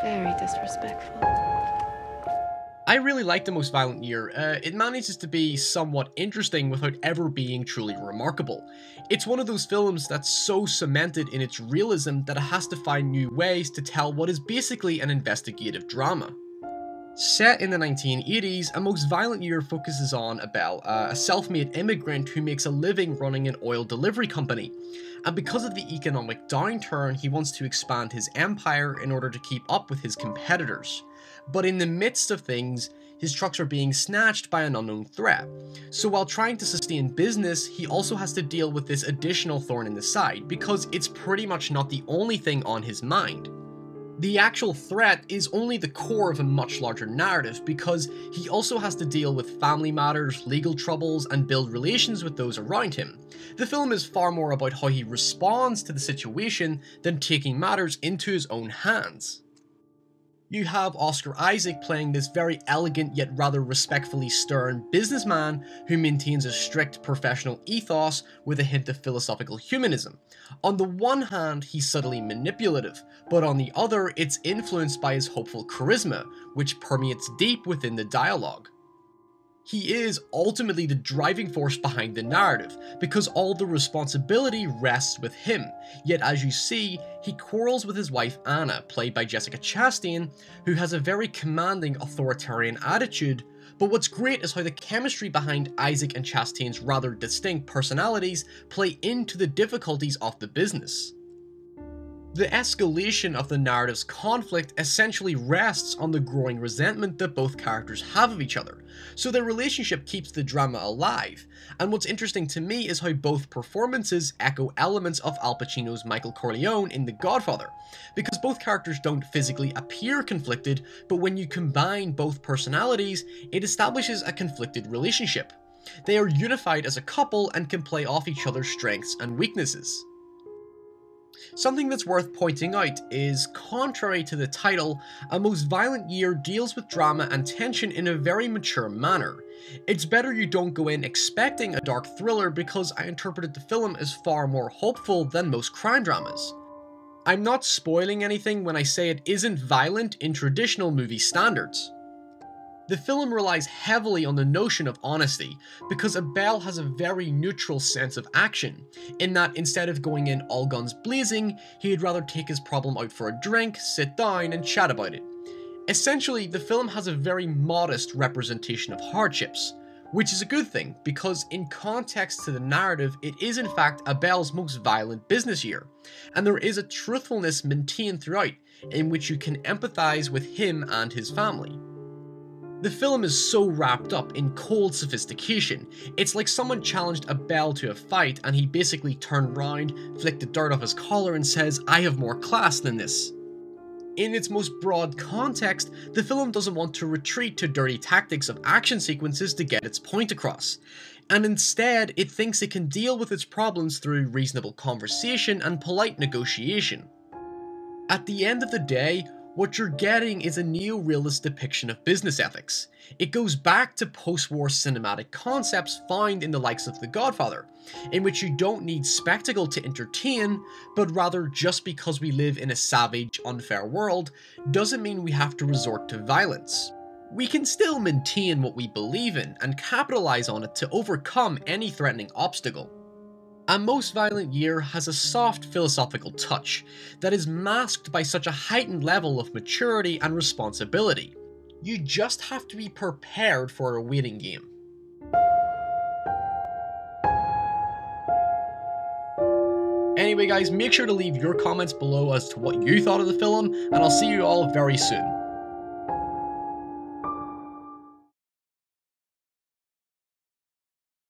Very disrespectful. I really like The Most Violent Year. It manages to be somewhat interesting without ever being truly remarkable. It's one of those films that's so cemented in its realism that it has to find new ways to tell what is basically an investigative drama. Set in the 1980s, A Most Violent Year focuses on Abel, a self-made immigrant who makes a living running an oil delivery company. And because of the economic downturn, he wants to expand his empire in order to keep up with his competitors. But in the midst of things, his trucks are being snatched by an unknown threat. So while trying to sustain business, he also has to deal with this additional thorn in the side, because it's pretty much not the only thing on his mind. The actual threat is only the core of a much larger narrative, because he also has to deal with family matters, legal troubles, and build relations with those around him. The film is far more about how he responds to the situation than taking matters into his own hands. You have Oscar Isaac playing this very elegant yet rather respectfully stern businessman who maintains a strict professional ethos with a hint of philosophical humanism. On the one hand, he's subtly manipulative, but on the other, it's influenced by his hopeful charisma, which permeates deep within the dialogue. He is ultimately the driving force behind the narrative, because all the responsibility rests with him, yet as you see, he quarrels with his wife Anna, played by Jessica Chastain, who has a very commanding authoritarian attitude, but what's great is how the chemistry behind Isaac and Chastain's rather distinct personalities play into the difficulties of the business. The escalation of the narrative's conflict essentially rests on the growing resentment that both characters have of each other, so their relationship keeps the drama alive, and what's interesting to me is how both performances echo elements of Al Pacino's Michael Corleone in The Godfather, because both characters don't physically appear conflicted, but when you combine both personalities, it establishes a conflicted relationship. They are unified as a couple and can play off each other's strengths and weaknesses. Something that's worth pointing out is, contrary to the title, A Most Violent Year deals with drama and tension in a very mature manner. It's better you don't go in expecting a dark thriller, because I interpreted the film as far more hopeful than most crime dramas. I'm not spoiling anything when I say it isn't violent in traditional movie standards. The film relies heavily on the notion of honesty, because Abel has a very neutral sense of action, in that instead of going in all guns blazing, he'd rather take his problem out for a drink, sit down, and chat about it. Essentially, the film has a very modest representation of hardships, which is a good thing, because in context to the narrative, it is in fact Abel's most violent business year, and there is a truthfulness maintained throughout, in which you can empathize with him and his family. The film is so wrapped up in cold sophistication, it's like someone challenged Abel to a fight and he basically turned round, flicked the dirt off his collar and says, "I have more class than this." In its most broad context, the film doesn't want to retreat to dirty tactics of action sequences to get its point across, and instead it thinks it can deal with its problems through reasonable conversation and polite negotiation. At the end of the day, what you're getting is a neo-realist depiction of business ethics. It goes back to post-war cinematic concepts found in the likes of The Godfather, in which you don't need spectacle to entertain, but rather just because we live in a savage, unfair world, doesn't mean we have to resort to violence. We can still maintain what we believe in and capitalize on it to overcome any threatening obstacle. A Most Violent Year has a soft philosophical touch that is masked by such a heightened level of maturity and responsibility. You just have to be prepared for a waiting game. Anyway guys, make sure to leave your comments below as to what you thought of the film, and I'll see you all very soon.